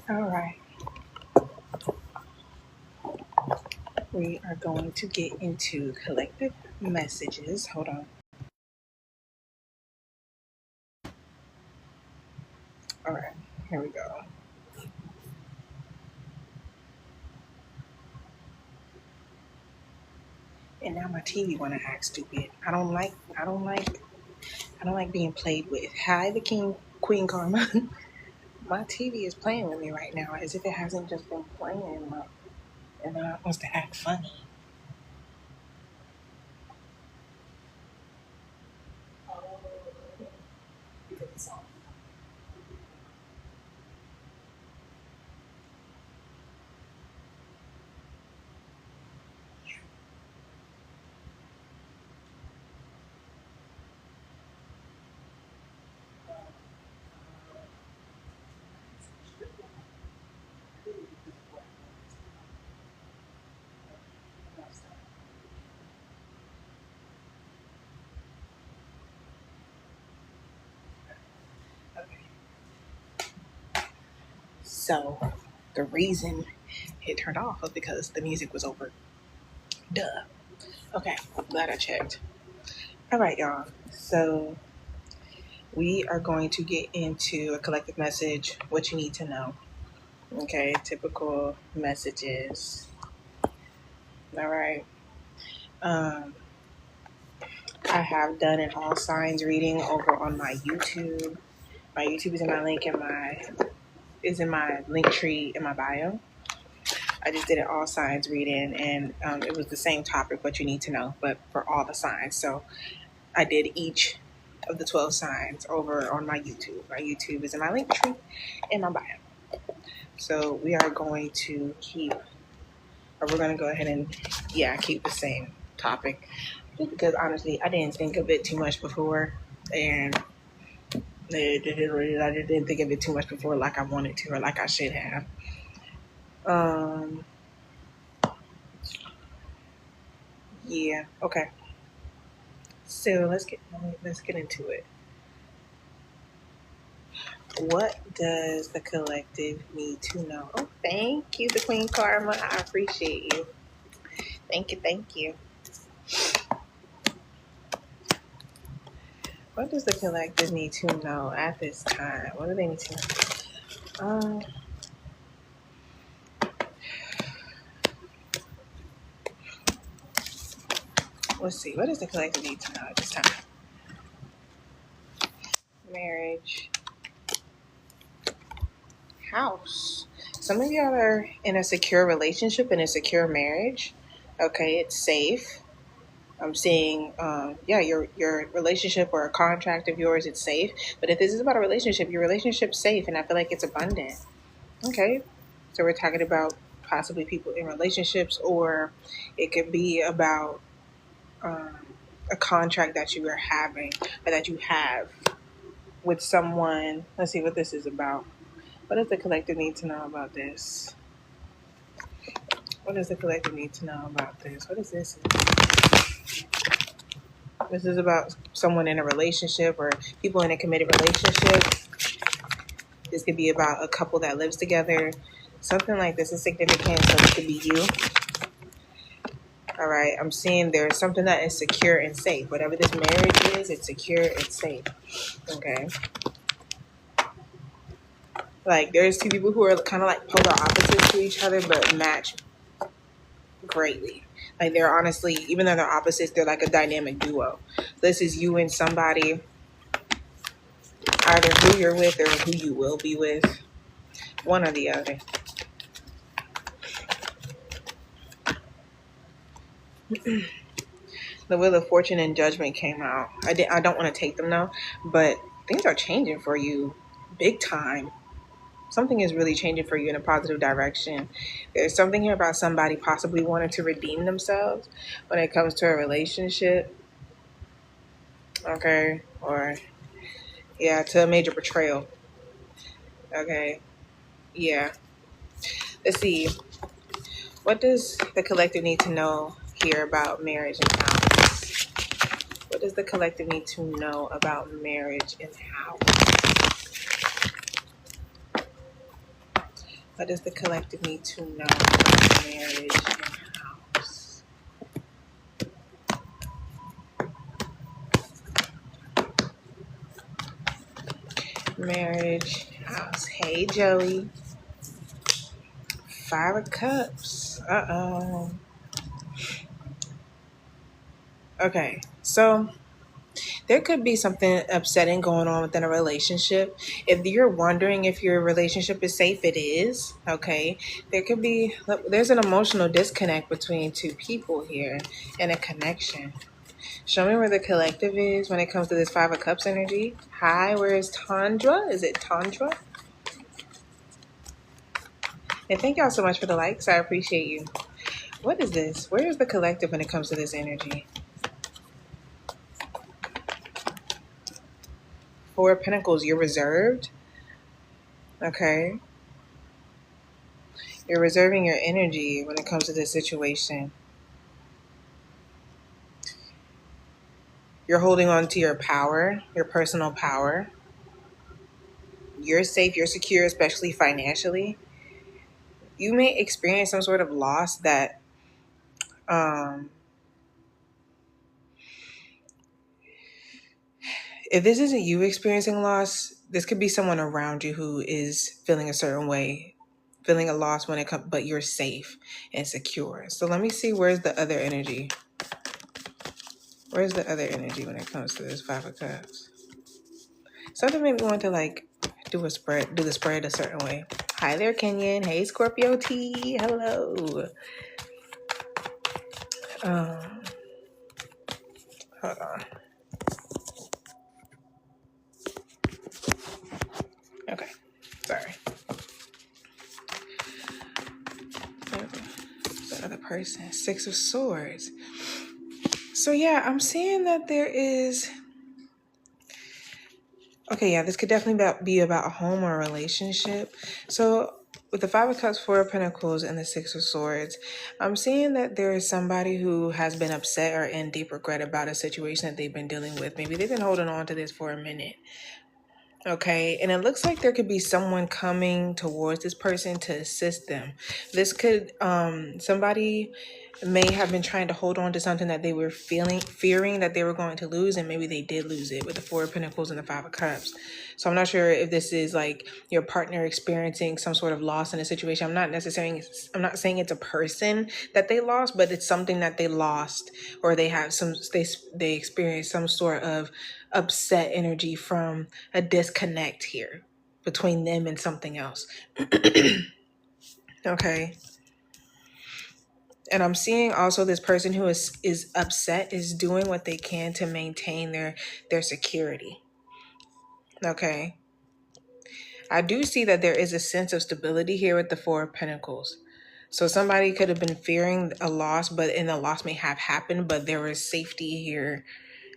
All right. We are going to get into collective messages. Hold on. All right. Here we go. And now my TV want to act stupid. I don't like being played with. Hi, the king, Queen Karma. My TV is playing with me right now as if it hasn't just been playing. Like, and then it wants to act funny. So the reason it turned off was because the music was over. Duh. Okay, glad I checked. All right, y'all. So we are going to get into a collective message, what you need to know. Okay, typical messages. All right. Um, I have done an all signs reading over on my YouTube. My YouTube is in my link in my link tree in my bio. I just did an all signs reading, and it was the same topic, what you need to know, but for all the signs. So I did each of the 12 signs over on my YouTube. My YouTube is in my link tree in my bio. So we are going to we're going to go ahead and, keep the same topic. Just because honestly, I didn't think of it too much before. And I didn't think of it too much before like I wanted to or like I should have. Yeah, okay. So let's get into it. What does the collective need to know? Oh, thank you, the Queen Karma. I appreciate you. Thank you. What does the collective need to know at this time? What do they need to know? Let's see. What does the collective need to know at this time? Marriage, house. Some of y'all are in a secure relationship, in a secure marriage. Okay, it's safe. I'm seeing, your relationship or a contract of yours, it's safe. But if this is about a relationship, your relationship's safe, and I feel like it's abundant. Okay, so we're talking about possibly people in relationships, or it could be about um, a contract that you are having or that you have with someone. Let's see what this is about. What does the collective need to know about this? What does the collective need to know about this? What is this? This is about someone in a relationship or people in a committed relationship. This could be about a couple that lives together. Something like this is significant, so it could be you. All right, I'm seeing there's something that is secure and safe. Whatever this marriage is, it's secure, it's safe. Okay. Like there's two people who are kind of like polar opposites to each other, but match greatly. Like they're honestly, even though they're opposites, they're like a dynamic duo. This is you and somebody, either who you're with or who you will be with, one or the other. The Wheel of Fortune and Judgment came out. I don't want to take them though, but things are changing for you big time. Something is really changing for you in a positive direction. There's something here about somebody possibly wanting to redeem themselves when it comes to a relationship. Okay. Or, to a major betrayal. Okay. Yeah. Let's see. What does the collective need to know here about marriage and house? What does the collective need to know about marriage and house? What does the collective need to know about marriage and house? Marriage, house. Hey, Joey. 5 of Cups. Uh-oh. Okay, so there could be something upsetting going on within a relationship. If you're wondering if your relationship is safe, it is. Okay. There's an emotional disconnect between two people here and a connection. Show me where the collective is when it comes to this 5 of Cups energy. Hi, where is Tandra? Is it Tandra? And thank y'all so much for the likes. I appreciate you. What is this? Where is the collective when it comes to this energy? 4 of Pentacles, you're reserved. Okay. You're reserving your energy when it comes to this situation. You're holding on to your power, your personal power. You're safe, you're secure, especially financially. You may experience some sort of loss that if this isn't you experiencing loss, this could be someone around you who is feeling a certain way, feeling a loss when it comes, but you're safe and secure. So let me see, where's the other energy? Where's the other energy when it comes to this 5 of Cups? Something made me want to do the spread a certain way. Hi there, Kenyon. Hey, Scorpio T. Hello. Hold on. Okay, sorry. The other person, 6 of Swords. So yeah, I'm seeing that there is. Okay, yeah, this could definitely be about a home or a relationship. So with the 5 of Cups, 4 of Pentacles, and the 6 of Swords, I'm seeing that there is somebody who has been upset or in deep regret about a situation that they've been dealing with. Maybe they've been holding on to this for a minute. Okay, and it looks like there could be someone coming towards this person to assist them. This could, somebody may have been trying to hold on to something that they were fearing that they were going to lose, and maybe they did lose it with the 4 of Pentacles and the 5 of Cups. So I'm not sure if this is like your partner experiencing some sort of loss in a situation. I'm not saying it's a person that they lost, but it's something that they lost, or they experienced some sort of upset energy from a disconnect here between them and something else. Okay. And I'm seeing also this person who is upset is doing what they can to maintain their security. Okay. I do see that there is a sense of stability here with the 4 of Pentacles. So somebody could have been fearing a loss, and the loss may have happened, but there was safety here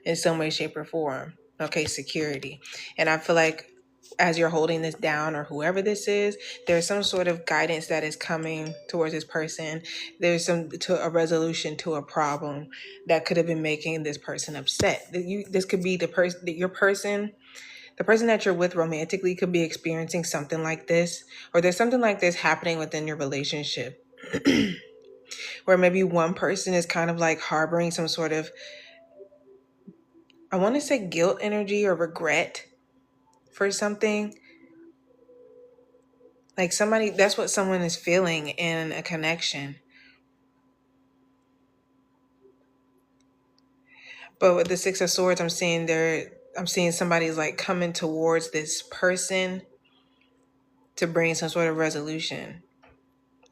in some way, shape, or form. Okay, security. And I feel like as you're holding this down, or whoever this is, there's some sort of guidance that is coming towards this person. There's a resolution to a problem that could have been making this person upset. This could be the person that you're with romantically could be experiencing something like this, or there's something like this happening within your relationship where maybe one person is kind of like harboring some sort of, I want to say, guilt energy or regret for something. Like that's what someone is feeling in a connection. But with the 6 of Swords, I'm seeing somebody's like coming towards this person to bring some sort of resolution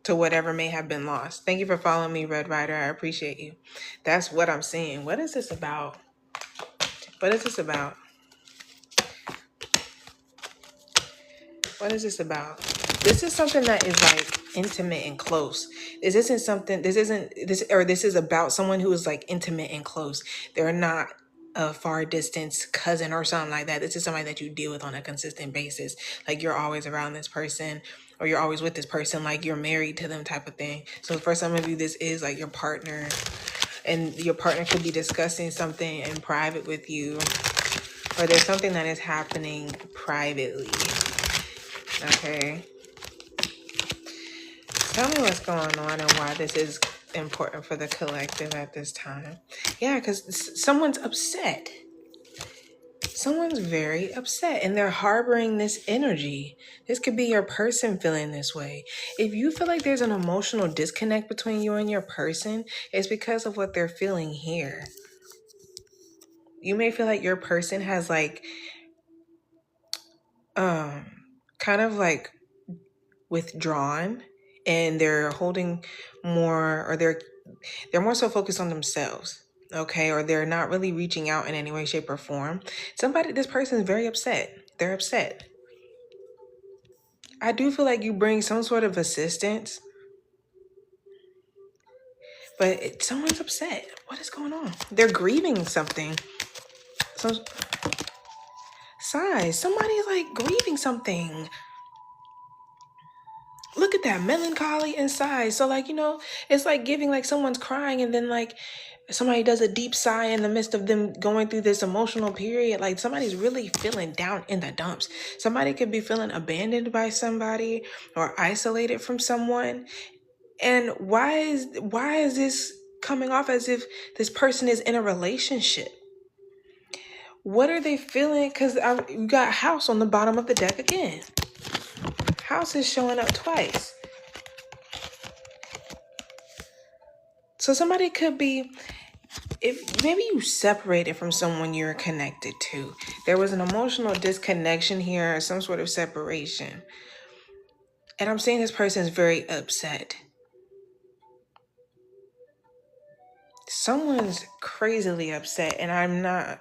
to whatever may have been lost. Thank you for following me, Red Rider. I appreciate you. That's what I'm seeing. What is this about? What is this about? What is this about? This is something that is like intimate and close. This is about someone who is like intimate and close. They're not a far distance cousin or something like that. This is somebody that you deal with on a consistent basis. Like you're always around this person, or you're always with this person, like you're married to them type of thing. So for some of you, this is like your partner, and your partner could be discussing something in private with you, or there's something that is happening privately. Okay. Tell me what's going on and why this is important for the collective at this time. Yeah, because someone's upset. Someone's very upset and they're harboring this energy. This could be your person feeling this way. If you feel like there's an emotional disconnect between you and your person, it's because of what they're feeling here. You may feel like your person has like kind of like withdrawn and they're holding more, or they're more so focused on themselves. Okay, or they're not really reaching out in any way, shape, or form. This person is very upset. They're upset. I do feel like you bring some sort of assistance, but someone's upset. What is going on? They're grieving something. Some sighs. Somebody's like grieving something. Look at that melancholy and sighs. So like, it's like giving like someone's crying and then like somebody does a deep sigh in the midst of them going through this emotional period. Like somebody's really feeling down in the dumps. Somebody could be feeling abandoned by somebody or isolated from someone. And why is this coming off as if this person is in a relationship? What are they feeling? Because you got house on the bottom of the deck again. House is showing up twice. So somebody could be, if maybe you separated from someone you're connected to. There was an emotional disconnection here, or some sort of separation. And I'm seeing this person is very upset. Someone's crazily upset, and I'm not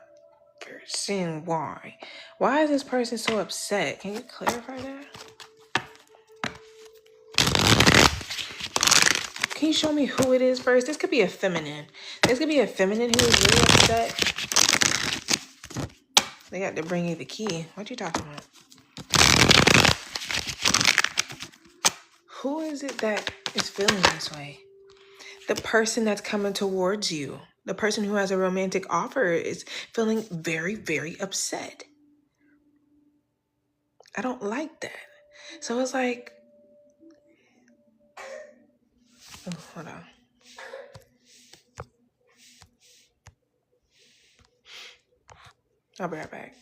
seeing why. Why is this person so upset? Can you clarify that? Can you show me who it is first? This could be a feminine. This could be a feminine who is really upset. They got to bring you the key. What you talking about? Who is it that is feeling this way? The person that's coming towards you. The person who has a romantic offer is feeling very, very upset. I don't like that. So it's like, oh, hold on. I'll be right back.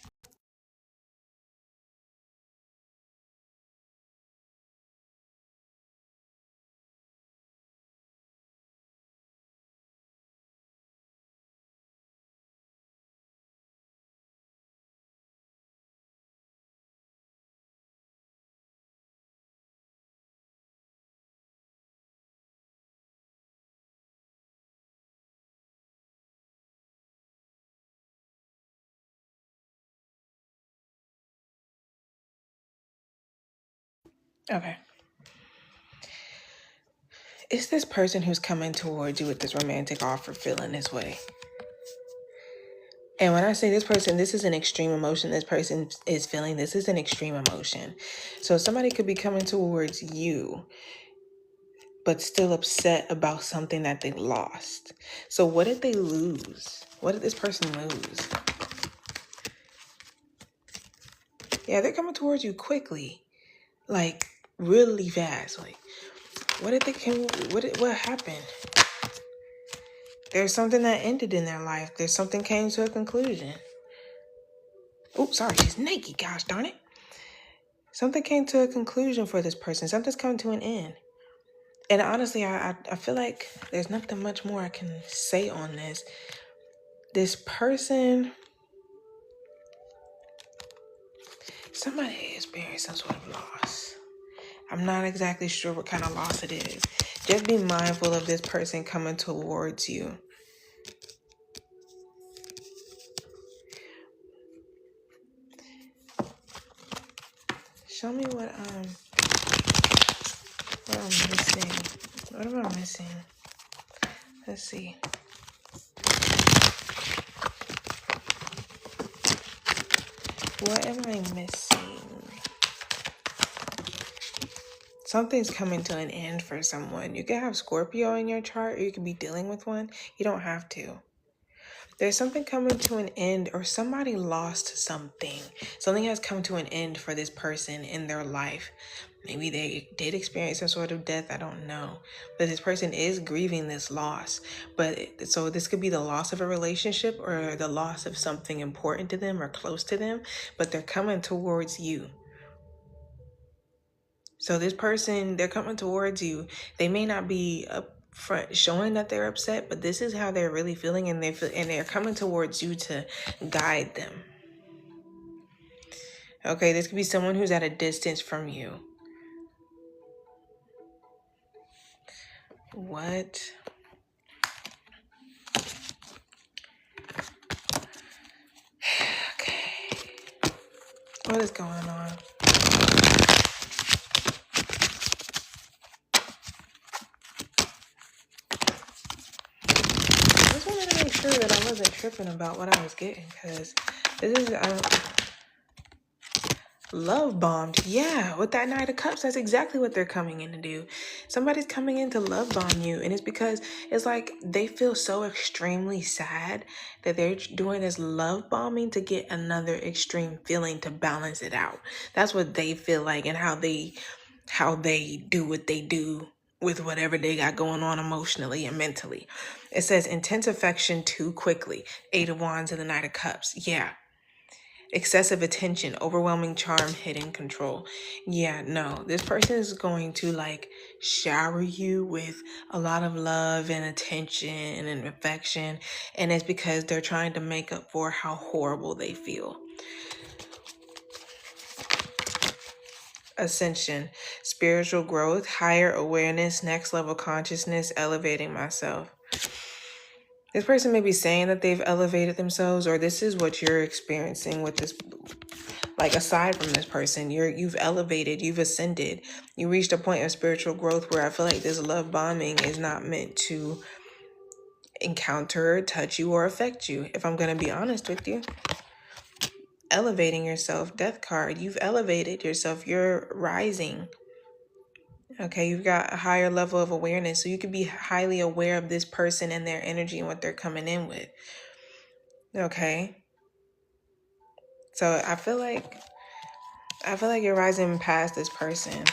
Okay. It's this person who's coming towards you with this romantic offer feeling this way. And when I say this person, this is an extreme emotion this person is feeling. This is an extreme emotion. So somebody could be coming towards you, but still upset about something that they lost. So what did they lose? What did this person lose? Yeah, they're coming towards you quickly. Like, really fast. Like, what happened? There's something that ended in their life. There's something came to a conclusion. Oops, sorry, she's naked, gosh darn it. Something came to a conclusion for this person. Something's coming to an end. And honestly, I feel like there's nothing much more I can say on this. This person, somebody experienced some sort of loss. I'm not exactly sure what kind of loss it is. Just be mindful of this person coming towards you. Show me what I'm missing. What am I missing? Let's see. What am I missing? Something's coming to an end for someone. You could have Scorpio in your chart, or you could be dealing with one. You don't have to. There's something coming to an end, or somebody lost something. Something has come to an end for this person in their life. Maybe they did experience some sort of death, I don't know. But this person is grieving this loss. So this could be the loss of a relationship or the loss of something important to them or close to them, but they're coming towards you. So this person, they're coming towards you. They may not be upfront showing that they're upset, but this is how they're really feeling, and they're coming towards you to guide them. Okay, this could be someone who's at a distance from you. What? Okay. What is going on? I just wanted to make sure that I wasn't tripping about what I was getting, because this is love bombed. Yeah, with that Knight of Cups, that's exactly what they're coming in to do. Somebody's coming in to love bomb you, and it's because it's like they feel so extremely sad that they're doing this love bombing to get another extreme feeling to balance it out. That's what they feel like, and how they do what they do with whatever they got going on emotionally and mentally. It says intense affection too quickly. 8 of Wands and the Knight of Cups. Yeah. Excessive attention, overwhelming charm, hidden control. Yeah, no, this person is going to like shower you with a lot of love and attention and affection. And it's because they're trying to make up for how horrible they feel. Ascension, spiritual growth, higher awareness, next level consciousness, elevating myself. This person may be saying that they've elevated themselves, or this is what you're experiencing with this. Like, aside from this person, you've elevated, you've ascended, you reached a point of spiritual growth where I feel like this love bombing is not meant to encounter, touch you, or affect you. If I'm going to be honest with you. Elevating yourself, death card. You've elevated yourself. You're rising. Okay, you've got a higher level of awareness, so you can be highly aware of this person and their energy and what they're coming in with. Okay. So I feel like you're rising past this person.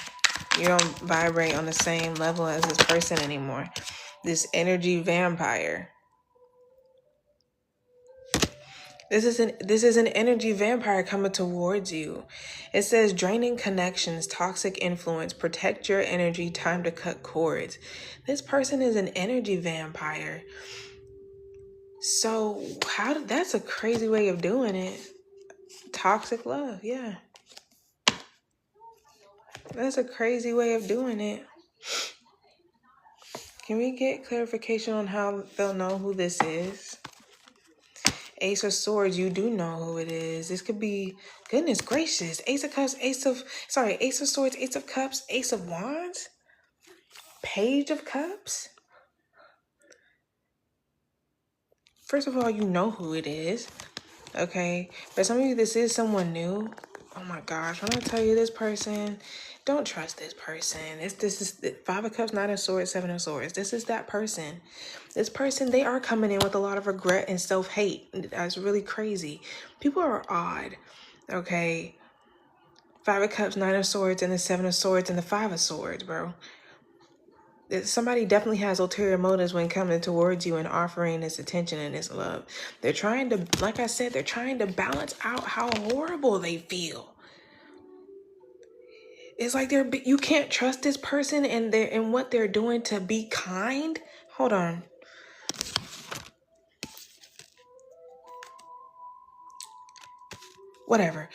You don't vibrate on the same level as this person anymore. This energy vampire. This is an energy vampire coming towards you. It says draining connections, toxic influence, protect your energy, time to cut cords. This person is an energy vampire. So that's a crazy way of doing it. Toxic love, yeah. That's a crazy way of doing it. Can we get clarification on how they'll know who this is? Ace of Swords, you do know who it is. This could be, goodness gracious, Ace of Cups, Ace of Swords, Ace of Cups, Ace of Wands, Page of Cups. First of all, you know who it is, okay? For some of you, this is someone new. Oh my gosh, when I tell you this person, don't trust this person. This is 5 of Cups, 9 of Swords, 7 of Swords. This is that person. This person, they are coming in with a lot of regret and self-hate. That's really crazy. People are odd, okay? 5 of Cups, 9 of Swords, and the 7 of Swords, and the 5 of Swords, bro. Somebody definitely has ulterior motives when coming towards you and offering this attention and this love. They're trying to, like I said, they're trying to balance out how horrible they feel. It's like you can't trust this person and what they're doing to be kind. Hold on. Whatever.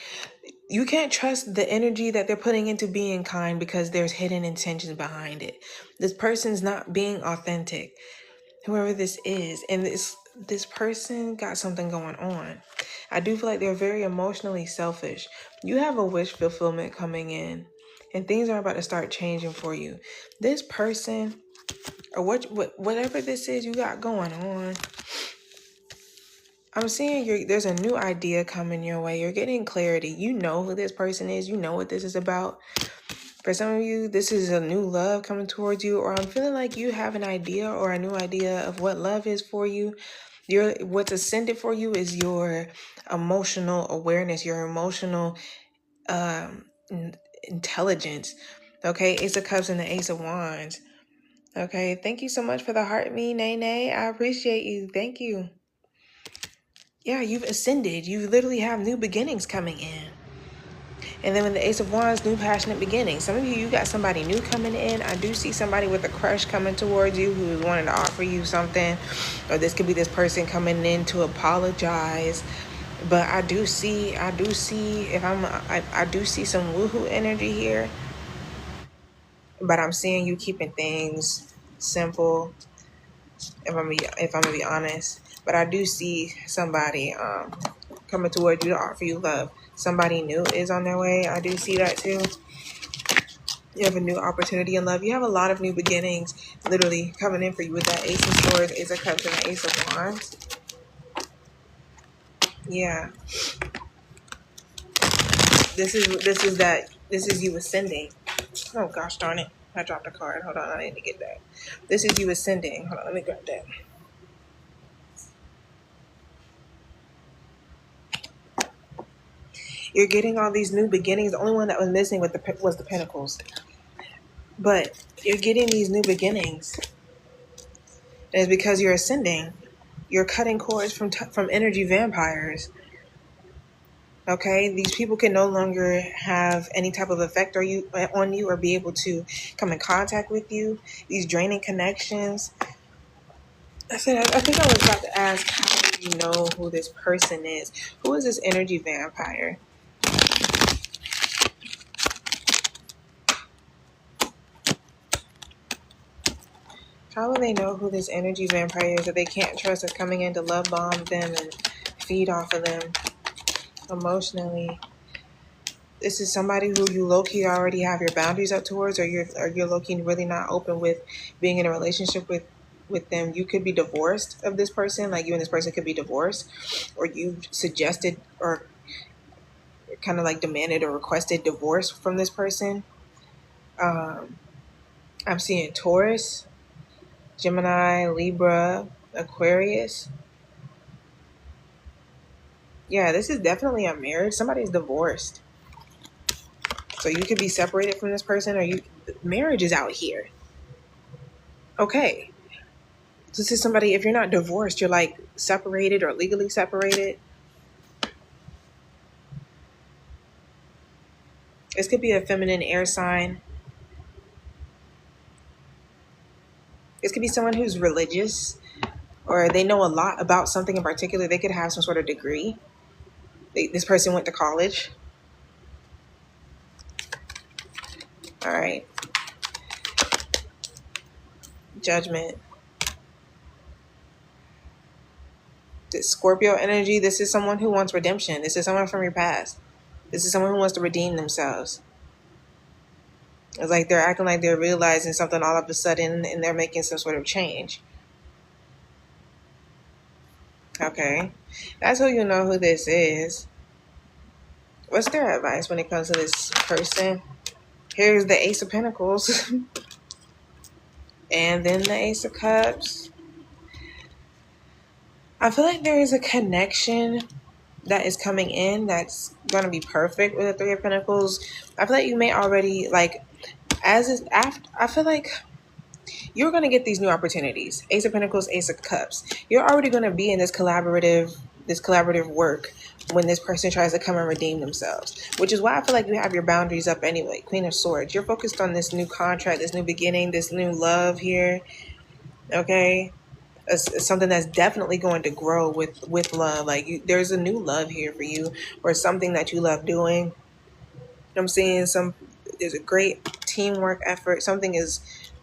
You can't trust the energy that they're putting into being kind because there's hidden intentions behind it. This person's not being authentic. Whoever this is, and this person got something going on. I do feel like they're very emotionally selfish. You have a wish fulfillment coming in, and things are about to start changing for you. This person, or whatever this is you got going on, I'm seeing there's a new idea coming your way. You're getting clarity. You know who this person is. You know what this is about. For some of you, this is a new love coming towards you, or I'm feeling like you have an idea or a new idea of what love is for you. What's ascended for you is your emotional awareness, your emotional um intelligence. Okay, Ace of Cups and the Ace of Wands. Okay, thank you so much for the heart me, Nene. I appreciate you. Thank you. Yeah, you've ascended. You literally have new beginnings coming in. And then with the Ace of Wands, new passionate beginnings. Some of you got somebody new coming in. I do see somebody with a crush coming towards you who's wanting to offer you something. Or this could be this person coming in to apologize. But I do see I do see some woohoo energy here. But I'm seeing you keeping things simple, if I'm gonna be honest. But I do see somebody coming towards you to offer you love. Somebody new is on their way. I do see that too. You have a new opportunity in love. You have a lot of new beginnings literally coming in for you with that Ace of Swords, Ace of Cups, and the Ace of Wands. Yeah. This is you ascending. Oh gosh darn it. I dropped a card. Hold on, I need to get that. This is you ascending. Hold on, let me grab that. You're getting all these new beginnings. The only one that was missing was the Pentacles. But you're getting these new beginnings. And it's because you're ascending. You're cutting cords from energy vampires. Okay, these people can no longer have any type of effect on you or be able to come in contact with you. These draining connections. I think I was about to ask, how do you know who this person is? Who is this energy vampire? How will they know who this energy vampire is that they can't trust is coming in to love bomb them and feed off of them emotionally? This is somebody who you low-key already have your boundaries up towards, or you're low-key really not open with being in a relationship with them. You could be divorced of this person, like you and this person could be divorced, or you suggested or kind of like demanded or requested divorce from this person. I'm seeing Taurus, Gemini, Libra, Aquarius. Yeah, this is definitely a marriage. Somebody's divorced. So you could be separated from this person, or marriage is out here. Okay. So this is somebody, if you're not divorced, you're like separated or legally separated. This could be a feminine air sign. This could be someone who's religious, or they know a lot about something in particular. They could have some sort of degree. This person went to college. All right. Judgment. This Scorpio energy, this is someone who wants redemption. This is someone from your past. This is someone who wants to redeem themselves. It's like they're acting like they're realizing something all of a sudden and they're making some sort of change. Okay. That's how you know who this is. What's their advice when it comes to this person? Here's the Ace of Pentacles. And then the Ace of Cups. I feel like there is a connection that is coming in that's going to be perfect with the Three of Pentacles. I feel like you may already, like, I feel like you're going to get these new opportunities. Ace of Pentacles, Ace of Cups. You're already going to be in this collaborative work when this person tries to come and redeem themselves, which is why I feel like you have your boundaries up anyway. Queen of Swords. You're focused on this new contract, this new beginning, this new love here. Okay. It's something that's definitely going to grow with love. Like there's a new love here for you, or something that you love doing. I'm seeing there's a great teamwork effort. Something is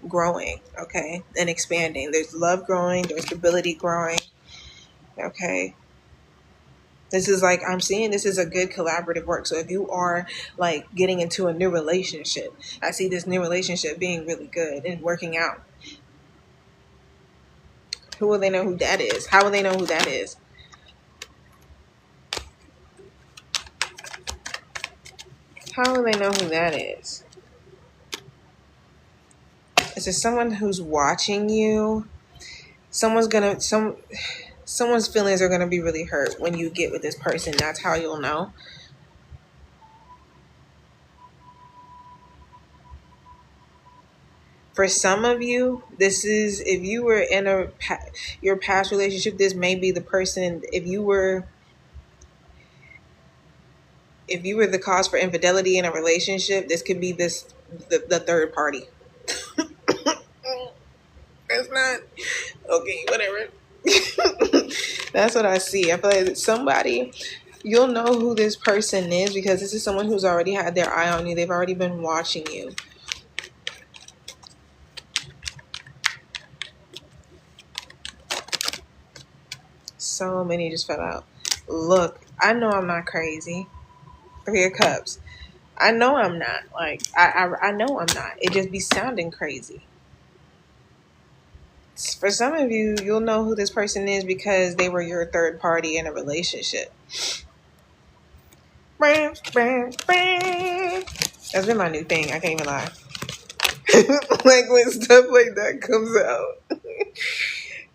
growing, okay, and expanding. There's love growing, there's stability growing, okay. This is like, I'm seeing this is a good collaborative work. So if you are like getting into a new relationship, I see this new relationship being really good and working out. Who will they know who that is? How will they know who that is? How will they know who that is? Is it someone who's watching you? Someone's feelings are going to be really hurt when you get with this person. That's how you'll know. For some of you, this is, if you were in your past relationship, this may be the person. If you were the cause for infidelity in a relationship, this could be the third party. It's not okay, whatever. That's what I see. I feel like somebody, you'll know who this person is because this is someone who's already had their eye on you. They've already been watching you. So many just fell out. Look, I know I'm not crazy. 3 of Cups. I know I'm not. Like, I know I'm not. It just be sounding crazy. For some of you, you'll know who this person is because they were your third party in a relationship. That's been my new thing. I can't even lie. Like when stuff like that comes out,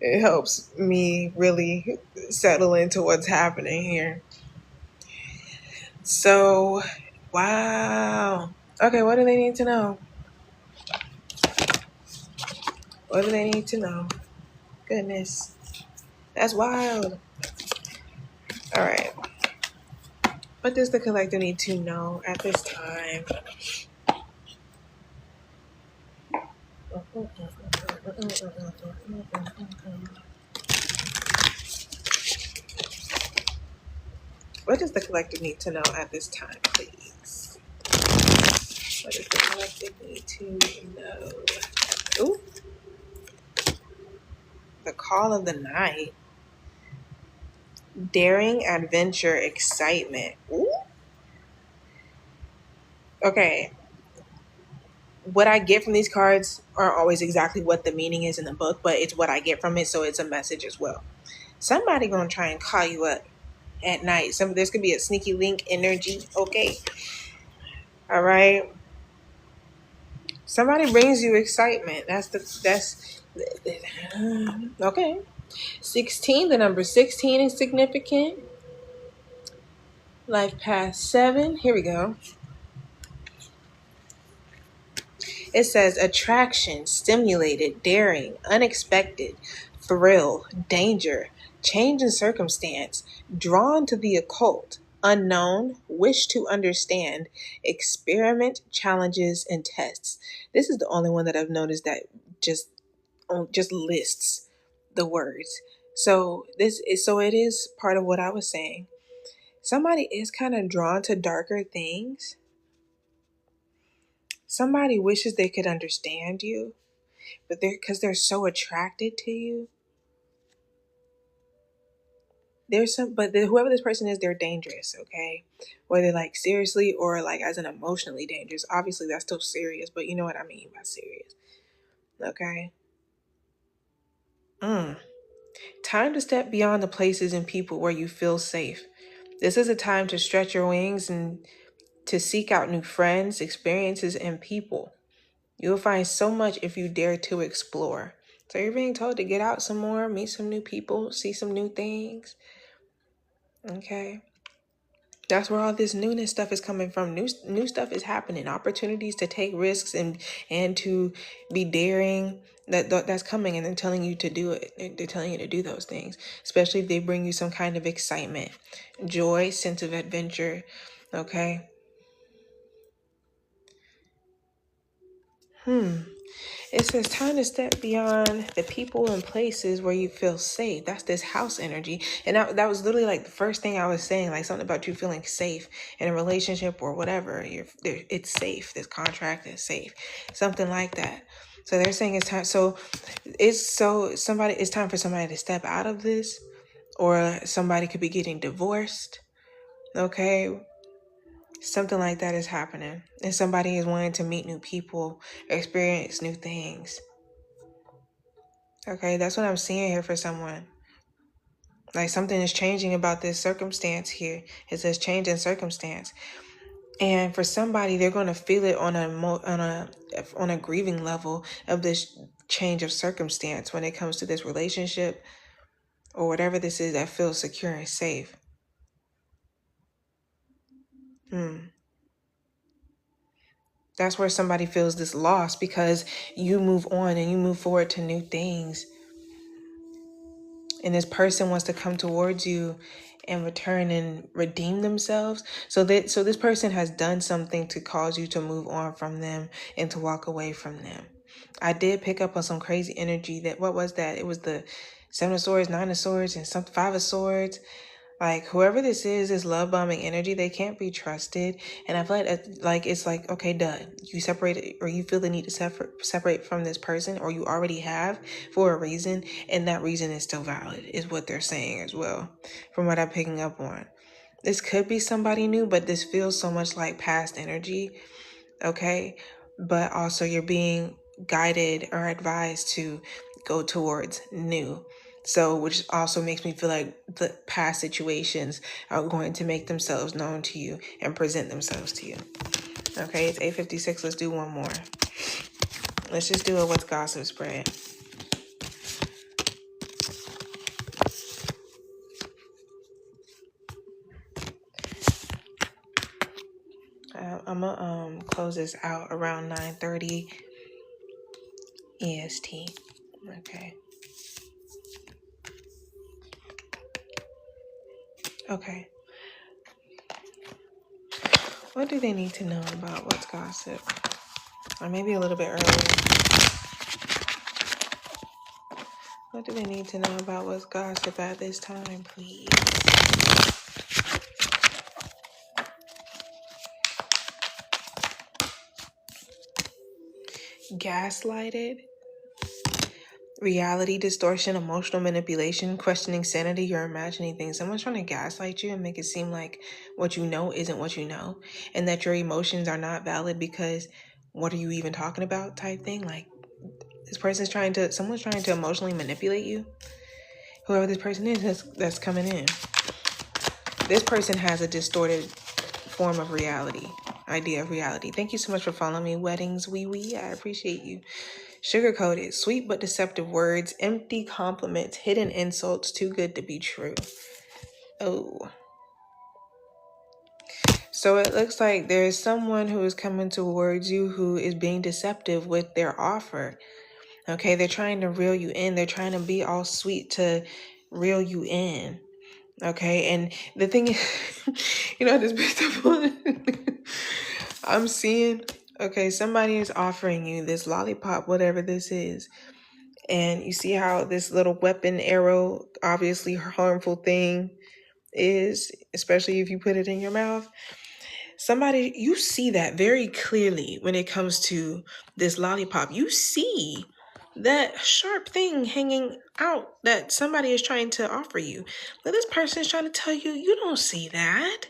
it helps me really settle into what's happening here. So, wow. Okay, what do they need to know? What do they need to know? Goodness. That's wild. All right. What does the collective need to know at this time? What does the collective need to know at this time, please? What does the collective need to know? Ooh. The call of the night. Daring, adventure, excitement. Ooh. Okay. What I get from these cards aren't always exactly what the meaning is in the book, but it's what I get from it, so it's a message as well. Somebody gonna try and call you up at night. There's gonna be a sneaky link energy. Okay. All right. Somebody brings you excitement. That's okay. 16, the number 16 is significant. Life path 7. Here we go. It says attraction, stimulated, daring, unexpected, thrill, danger, change in circumstance, drawn to the occult, unknown, wish to understand, experiment, challenges, and tests. This is the only one that I've noticed that just lists the words. So it is part of what I was saying. Somebody is kind of drawn to darker things. Somebody wishes they could understand you, but they're so attracted to you. Whoever this person is, they're dangerous, okay? Whether like seriously or like as an emotionally dangerous. Obviously that's still serious, but you know what I mean by serious. Okay? Time to step beyond the places and people where you feel safe. This is a time to stretch your wings and to seek out new friends, experiences, and people. You'll find so much if you dare to explore. So you're being told to get out some more, meet some new people, see some new things. Okay. That's where all this newness stuff is coming from. New stuff is happening. Opportunities to take risks and to be daring. That's coming, and they're telling you to do it. They're telling you to do those things, especially if they bring you some kind of excitement, joy, sense of adventure. Okay. It says time to step beyond the people and places where you feel safe. That's this house energy. And that was literally like the first thing I was saying, like something about you feeling safe in a relationship or whatever. It's safe. This contract is safe. Something like that. So they're saying it's time. It's time for somebody to step out of this, or somebody could be getting divorced. Okay. Something like that is happening. And somebody is wanting to meet new people, experience new things. Okay, that's what I'm seeing here for someone. Like something is changing about this circumstance here. It says change in circumstance. And for somebody, they're going to feel it on a grieving level of this change of circumstance when it comes to this relationship. or whatever this is that feels secure and safe. That's where somebody feels this loss because you move on and you move forward to new things. And this person wants to come towards you and return and redeem themselves. So this person has done something to cause you to move on from them and to walk away from them. I did pick up on some crazy energy what was that? It was the 7 of Swords, 9 of Swords, and some 5 of Swords. Like, whoever this is love bombing energy. They can't be trusted. And I feel like it's like, okay, done. You separate, or you feel the need to separate from this person, or you already have for a reason. And that reason is still valid, is what they're saying as well, from what I'm picking up on. This could be somebody new, but this feels so much like past energy. Okay. But also you're being guided or advised to go towards new. So, which also makes me feel like the past situations are going to make themselves known to you and present themselves to you. Okay, it's 8:56. Let's do one more. Let's just do a what's gossip spread. I'm gonna close this out around 9:30 EST. Okay. Okay. What do they need to know about what's gossip? Or maybe a little bit earlier. What do they need to know about what's gossip at this time, please? Gaslighted, reality distortion, emotional manipulation, questioning sanity, you're imagining things. Someone's trying to gaslight you and make it seem like what you know isn't what you know, and that your emotions are not valid because what are you even talking about type thing. Like, someone's trying to emotionally manipulate you. Whoever this person is that's coming in. This person has a distorted form of reality, idea of reality. Thank you so much for following me, Weddings Wee. I appreciate you. Sugar-coated, sweet but deceptive words, empty compliments, hidden insults, too good to be true. Oh. So it looks like there's someone who is coming towards you who is being deceptive with their offer. Okay, they're trying to reel you in. They're trying to be all sweet to reel you in. Okay, and the thing is, this beautiful. I'm seeing, okay, somebody is offering you this lollipop, whatever this is. And you see how this little weapon arrow, obviously harmful thing is, especially if you put it in your mouth. You see that very clearly when it comes to this lollipop. You see that sharp thing hanging out that somebody is trying to offer you. But this person is trying to tell you, you don't see that.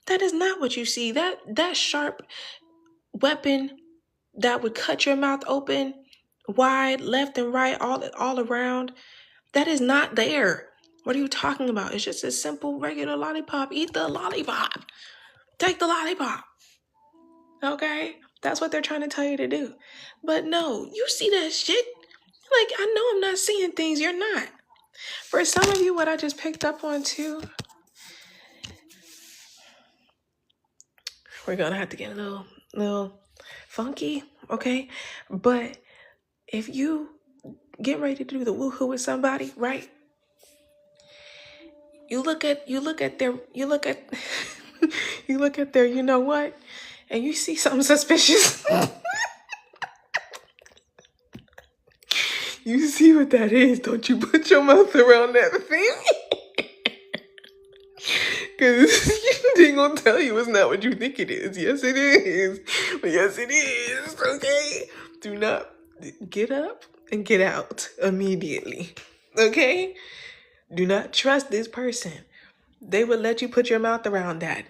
That is not what you see. That sharp weapon that would cut your mouth open, wide, left and right, all around, that is not there. What are you talking about? It's just a simple, regular lollipop. Eat the lollipop. Take the lollipop. Okay? That's what they're trying to tell you to do. But no, you see that shit? Like, I know I'm not seeing things you're not. For some of you, what I just picked up on too, we're gonna have to get a little funky, okay? But if you get ready to do the woohoo with somebody, right? You look at their you know what, and you see something suspicious. You see what that is, don't you put your mouth around that thing. Because they gonna tell you it's not what you think it is. Yes, it is. Yes, it is. Okay? Do not get up and get out immediately. Okay? Do not trust this person. They would let you put your mouth around that,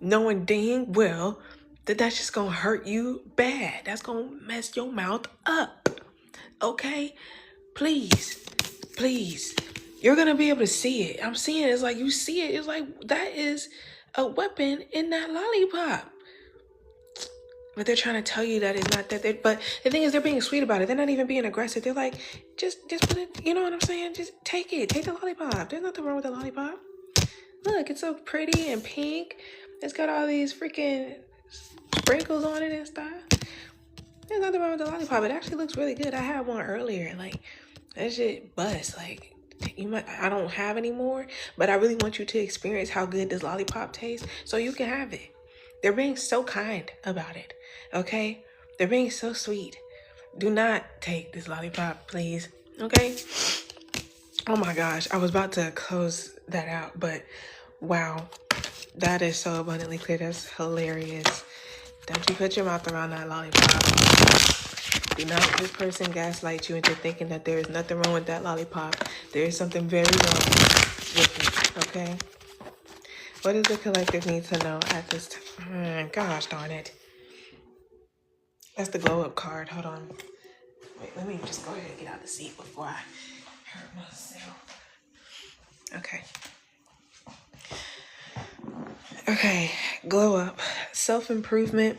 knowing dang well that that's just gonna hurt you bad. That's gonna mess your mouth up. Okay? Please. You're gonna be able to see it. I'm seeing it. It's like you see it. It's like that is a weapon in that lollipop. But they're trying to tell you that it's not that. But the thing is, they're being sweet about it. They're not even being aggressive. They're like, just put it. You know what I'm saying? Just take it. Take the lollipop. There's nothing wrong with the lollipop. Look, it's so pretty and pink. It's got all these freaking sprinkles on it and stuff. There's nothing wrong with the lollipop. It actually looks really good. I had one earlier. Like, that shit bust. Like, I don't have any more, but I really want you to experience how good this lollipop tastes so you can have it. They're being so kind about it, okay? They're being so sweet. Do not take this lollipop, please, okay? Oh my gosh, I was about to close that out, but wow, that is so abundantly clear. That's hilarious. Don't you put your mouth around that lollipop. Do not let this person gaslight you into thinking that there is nothing wrong with that lollipop. There is something very wrong with it, okay? What does the collective need to know at this time? Gosh darn it. That's the glow up card. Hold on. Wait, let me just go ahead and get out of the seat before I hurt myself. Okay. Okay, glow up. Self-improvement,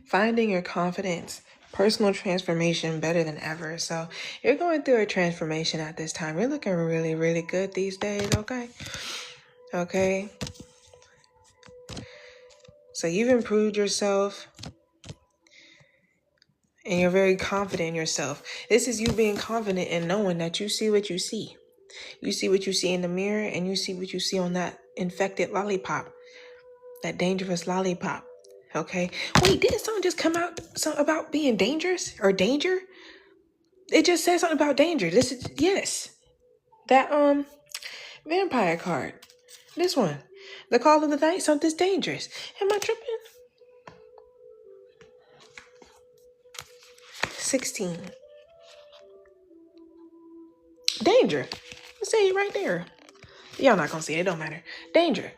finding your confidence, personal transformation better than ever. So you're going through a transformation at this time. You're looking really, really good these days, okay? Okay. So you've improved yourself and you're very confident in yourself. This is you being confident and knowing that you see what you see. You see what you see in the mirror and you see what you see on that infected lollipop, that dangerous lollipop. Okay. Wait, didn't something just come out about being dangerous or danger? It just said something about danger. This is, yes. That, vampire card. This one. The call of the night, something's dangerous. Am I tripping? 16. Danger. Let's say it right there. Y'all not gonna see it. It don't matter. Danger.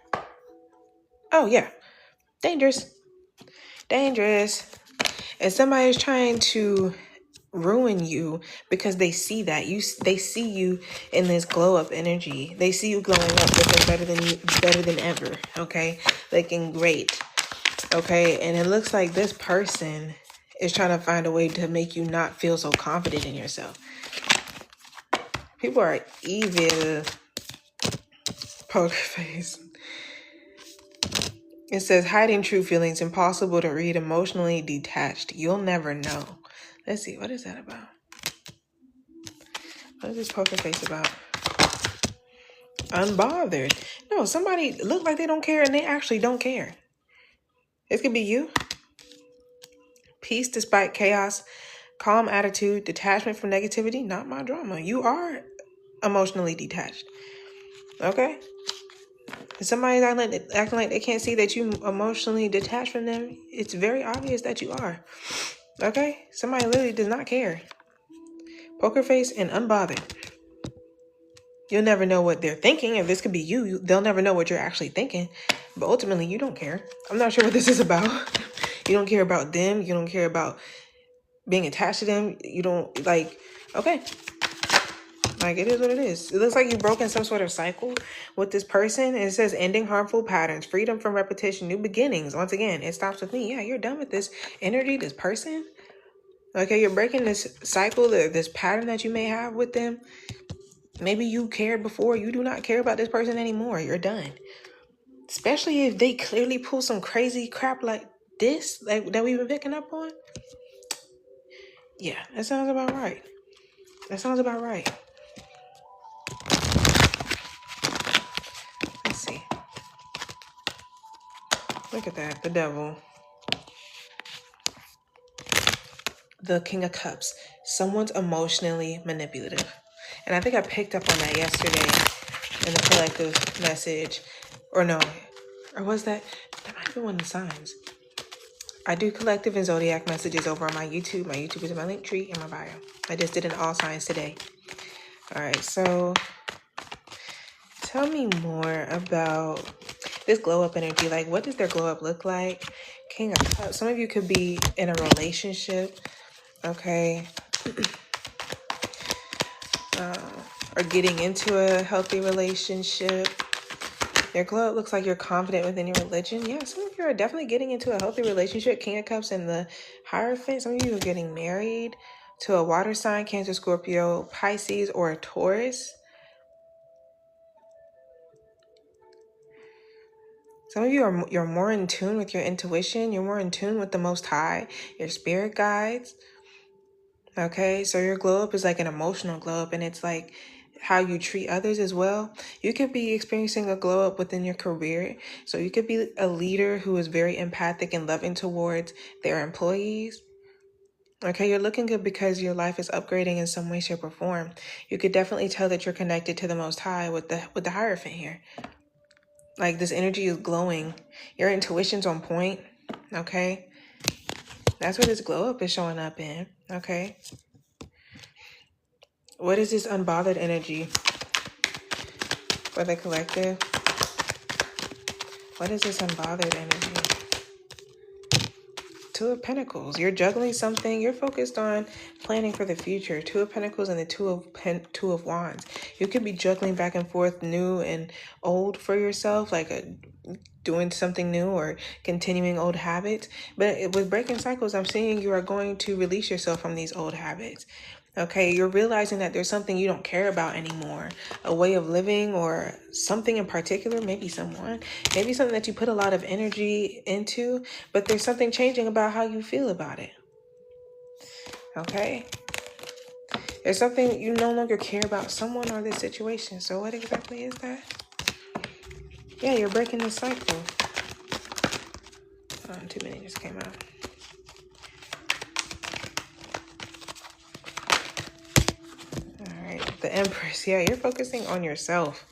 Oh, yeah. Dangerous. Dangerous. And somebody's trying to ruin you because they see that they see you in this glow up energy. They see you glowing up, looking better than ever. Okay, looking great. Okay, and it looks like this person is trying to find a way to make you not feel so confident in yourself. People are evil. Poker face. It says hiding true feelings, impossible to read, emotionally detached. You'll never know. Let's see, what is that about? What is this poker face about? Unbothered. No, somebody look like they don't care and they actually don't care. This could be you. Peace despite chaos, calm attitude, detachment from negativity, not my drama. You are emotionally detached. Okay? If somebody's acting like they can't see that you emotionally detached from them, it's very obvious that you are. Okay? Somebody literally does not care. Poker face and unbothered. You'll never know what they're thinking. If this could be you, they'll never know what you're actually thinking. But ultimately, you don't care. I'm not sure what this is about. You don't care about them. You don't care about being attached to them. You don't, like, okay. Like, it is what it is. It looks like you've broken some sort of cycle with this person. It says ending harmful patterns, freedom from repetition, new beginnings. Once again, it stops with me. Yeah, you're done with this energy, this person. Okay, you're breaking this cycle, this pattern that you may have with them. Maybe you cared before. You do not care about this person anymore. You're done. Especially if they clearly pull some crazy crap like this, like that we've been picking up on. Yeah, that sounds about right. That sounds about right. Let's see. Look at that. The devil. The King of Cups. Someone's emotionally manipulative. And I think I picked up on that yesterday in the collective message. Or no. Or was that? That might have been one of the signs. I do collective and zodiac messages over on my YouTube. My YouTube is in my link tree in my bio. I just did an all signs today. All right, so tell me more about this glow up energy. Like, what does their glow up look like? King of Cups. Some of you could be in a relationship, okay, or getting into a healthy relationship. Your glow up looks like you're confident within your religion. Yeah, some of you are definitely getting into a healthy relationship. King of Cups and the Hierophant. Some of you are getting married to a water sign, Cancer, Scorpio, Pisces, or a Taurus. Some of you you're more in tune with your intuition. You're more in tune with the Most High, your spirit guides. Okay, so your glow up is like an emotional glow up, and it's like how you treat others as well. You could be experiencing a glow up within your career. So you could be a leader who is very empathic and loving towards their employees. Okay, you're looking good because your life is upgrading in some way, shape, or form. You could definitely tell that you're connected to the Most High with the Hierophant here. Like this energy is glowing. Your intuition's on point. Okay, that's what this glow up is showing up in. Okay, what is this unbothered energy for the collective? What is this unbothered energy? Two of Pentacles. You're juggling something. You're focused on planning for the future. Two of Pentacles and the Two of Wands. You could be juggling back and forth, new and old for yourself, like doing something new or continuing old habits. But with breaking cycles, I'm seeing you are going to release yourself from these old habits. Okay, you're realizing that there's something you don't care about anymore, a way of living or something in particular, maybe someone, maybe something that you put a lot of energy into, but there's something changing about how you feel about it. Okay, there's something you no longer care about someone or this situation. So what exactly is that? Yeah, you're breaking the cycle. Too many just came out. The Empress. Yeah, you're focusing on yourself.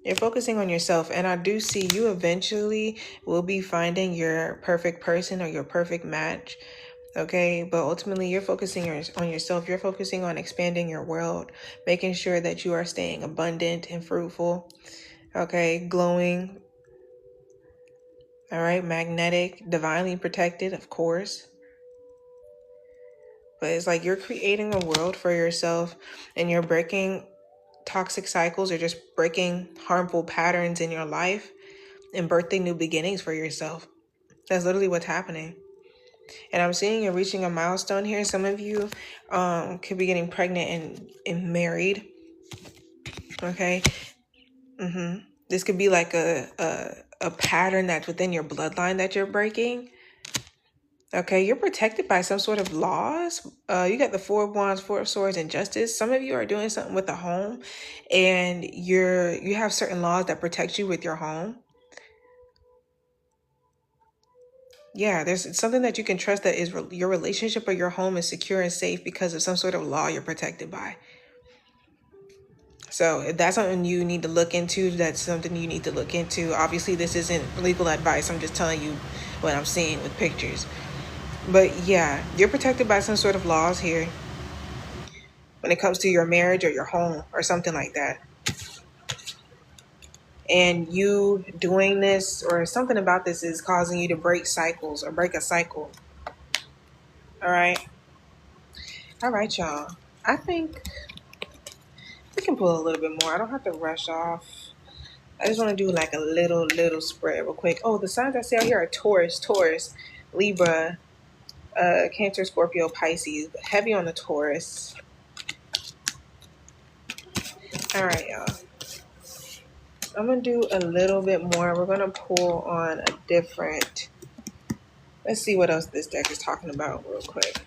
You're focusing on yourself. And I do see you eventually will be finding your perfect person or your perfect match. Okay. But ultimately, you're focusing on yourself. You're focusing on expanding your world, making sure that you are staying abundant and fruitful. Okay. Glowing. All right. Magnetic, divinely protected, of course. But it's like you're creating a world for yourself and you're breaking toxic cycles or just breaking harmful patterns in your life and birthing new beginnings for yourself. That's literally what's happening. And I'm seeing you're reaching a milestone here. Some of you could be getting pregnant and married. Okay. This could be like a pattern that's within your bloodline that you're breaking. Okay, you're protected by some sort of laws. You got the Four of Wands, Four of Swords, and Justice. Some of you are doing something with the home, and you have certain laws that protect you with your home. Yeah, there's something that you can trust that is your relationship or your home is secure and safe because of some sort of law you're protected by. So if that's something you need to look into, that's something you need to look into. Obviously, this isn't legal advice. I'm just telling you what I'm seeing with pictures. But yeah, you're protected by some sort of laws here when it comes to your marriage or your home or something like that. And you doing this or something about this is causing you to break cycles or break a cycle. All right. All right, y'all. I think we can pull a little bit more. I don't have to rush off. I just want to do like a little spread real quick. Oh, the signs I see out here are Taurus, Libra, Cancer, Scorpio, Pisces. Heavy on the Taurus. All right, y'all. I'm going to do a little bit more. We're going to pull on a different... Let's see what else this deck is talking about real quick.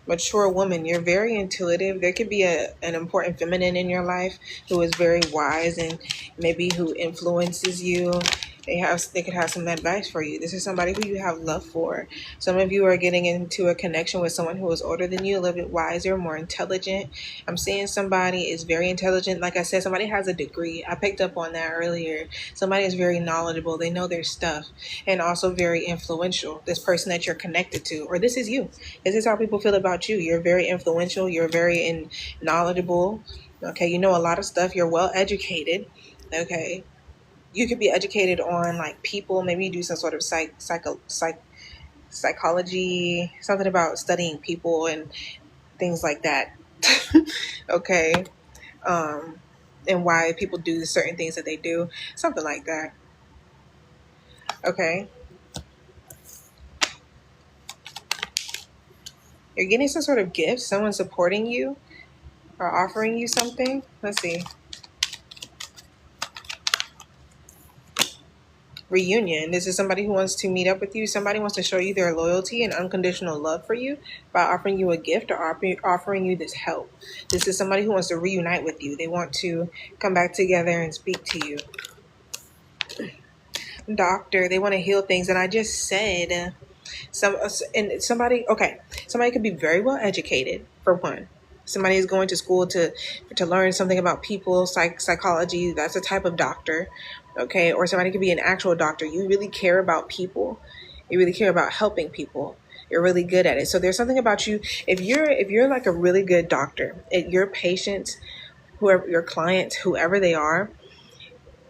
Mature woman, you're very intuitive. There could be an important feminine in your life who is very wise and maybe who influences you. They could have some advice for you. This is somebody who you have love for. Some of you are getting into a connection with someone who is older than you, a little bit wiser, more intelligent. I'm seeing somebody is very intelligent. Like I said, somebody has a degree. I picked up on that earlier. Somebody is very knowledgeable. They know their stuff and also very influential. This person that you're connected to, or this is you. This is how people feel about you. You're very influential. You're very knowledgeable. Okay, you know a lot of stuff. You're well educated. Okay, you could be educated on like people. Maybe you do some sort of psychology, something about studying people and things like that. Okay. and why people do the certain things that they do, something like that. Okay, you're getting some sort of gift, someone supporting you or offering you something. Let's see. Reunion. This is somebody who wants to meet up with you. Somebody wants to show you their loyalty and unconditional love for you by offering you a gift or offering you this help. This is somebody who wants to reunite with you. They want to come back together and speak to you. Doctor, they want to heal things. And I just said somebody, okay, somebody could be very well educated, for one. Somebody is going to school to learn something about people, psychology. That's a type of doctor. Okay, or somebody could be an actual doctor. You really care about people. You really care about helping people. You're really good at it. So there's something about you. If you're like a really good doctor, your patients, whoever your clients, whoever they are,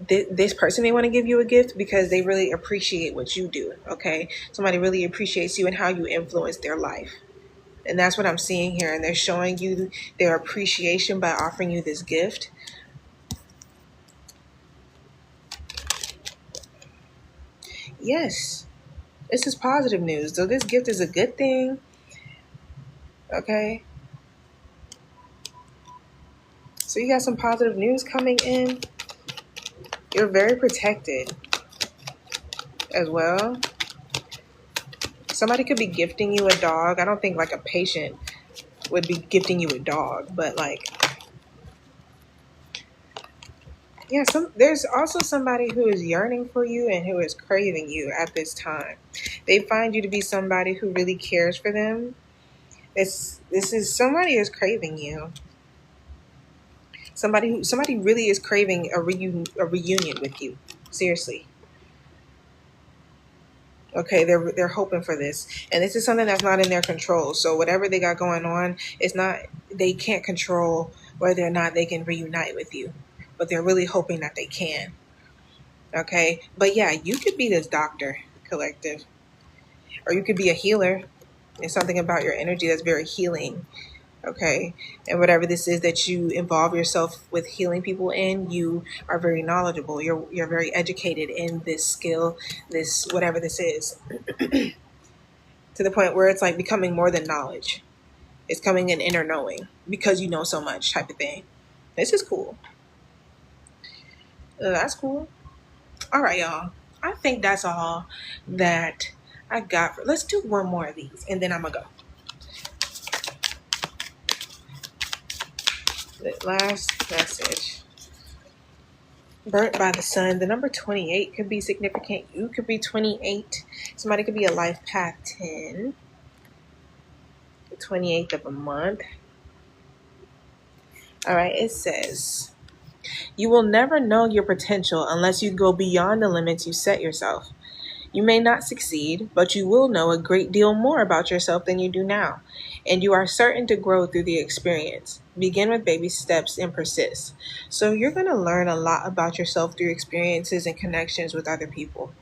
this person, they want to give you a gift because they really appreciate what you do. Okay, somebody really appreciates you and how you influence their life. And that's what I'm seeing here. And they're showing you their appreciation by offering you this gift. Yes, this is positive news. So this gift is a good thing. Okay. So you got some positive news coming in. You're very protected as well. Somebody could be gifting you a dog. I don't think like a patient would be gifting you a dog, but like, yeah, there's also somebody who is yearning for you and who is craving you at this time. They find you to be somebody who really cares for them. This is somebody is craving you. Somebody really is craving a reunion with you. Seriously. Okay, they're hoping for this, and this is something that's not in their control. So whatever they got going on, it's not, they can't control whether or not they can reunite with you, but they're really hoping that they can. Okay, but yeah, you could be this doctor, collective, or you could be a healer. There's something about your energy that's very healing. Okay, and whatever this is that you involve yourself with healing people in, you are very knowledgeable. You're very educated in this skill, this whatever this is, to the point where it's like becoming more than knowledge. It's coming in inner knowing because you know so much, type of thing. This is cool. That's cool. All right, y'all. I think that's all that I got. Let's do one more of these, and then I'm gonna go. The last message. Burnt by the sun. The number 28 could be significant. You could be 28. Somebody could be a life path 10. The 28th of a month. All right, it says, you will never know your potential unless you go beyond the limits you set yourself. You may not succeed, but you will know a great deal more about yourself than you do now, and you are certain to grow through the experience. Begin with baby steps and persist. So you're going to learn a lot about yourself through experiences and connections with other people.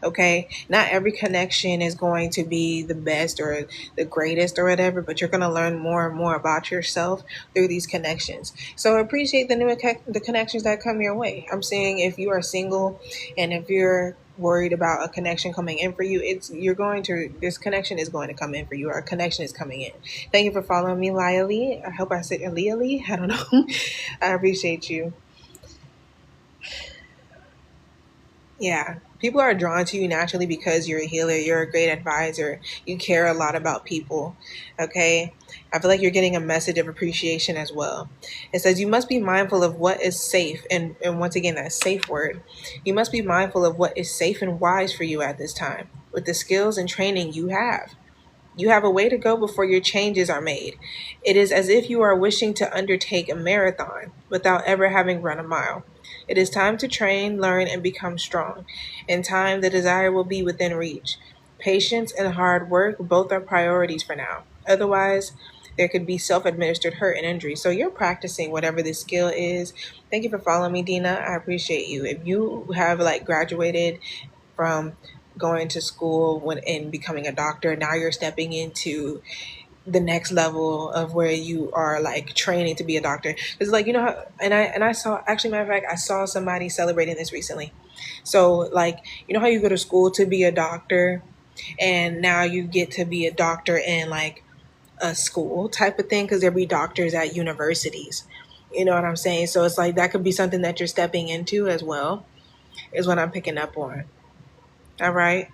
Okay, not every connection is going to be the best or the greatest or whatever, but you're going to learn more and more about yourself through these connections. So appreciate the connections that come your way. I'm saying if you are single and if you're worried about a connection coming in for you, this connection is going to come in for you, or a connection is coming in. Thank you for following me, Lia Lee. I hope I said Lia Lee. I don't know. I appreciate you. Yeah, people are drawn to you naturally because you're a healer, you're a great advisor, you care a lot about people. Okay, I feel like you're getting a message of appreciation as well. It says you must be mindful of what is safe, and once again, that safe word. You must be mindful of what is safe and wise for you at this time with the skills and training you have. You have a way to go before your changes are made. It is as if you are wishing to undertake a marathon without ever having run a mile. It is time to train, learn, and become strong. In time, the desire will be within reach. Patience and hard work both are priorities for now. Otherwise, there could be self-administered hurt and injury. So you're practicing whatever this skill is. Thank you for following me, Dina. I appreciate you. If you have like graduated from going to school and becoming a doctor, now you're stepping into the next level of where you are like training to be a doctor. It's like, you know how, and I saw, actually, matter of fact, I saw somebody celebrating this recently. So like, you know how you go to school to be a doctor, and now you get to be a doctor in like a school type of thing, because there'll be doctors at universities. You know what I'm saying? So it's like that could be something that you're stepping into as well, is what I'm picking up on. All right.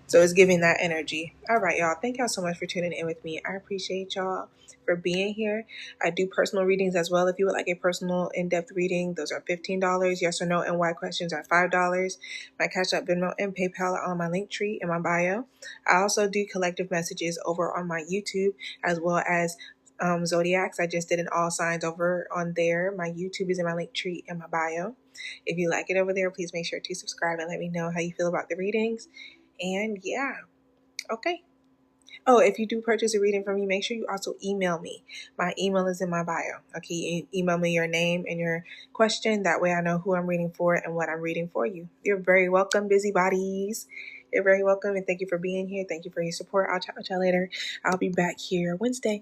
So it's giving that energy. All right, y'all. Thank y'all so much for tuning in with me. I appreciate y'all for being here. I do personal readings as well. If you would like a personal in-depth reading, those are $15. Yes or no and why questions are $5. My Cash App, Venmo, and PayPal are on my link tree in my bio. I also do collective messages over on my YouTube, as well as Zodiacs. I just did an all signs over on there. My YouTube is in my link tree in my bio. If you like it over there, please make sure to subscribe and let me know how you feel about the readings. And yeah, okay. Oh, if you do purchase a reading from me, make sure you also email me. My email is in my bio. Okay, email me your name and your question. That way I know who I'm reading for and what I'm reading for you. You're very welcome, busybodies. You're very welcome, and thank you for being here. Thank you for your support. I'll chat with y'all later. I'll be back here Wednesday.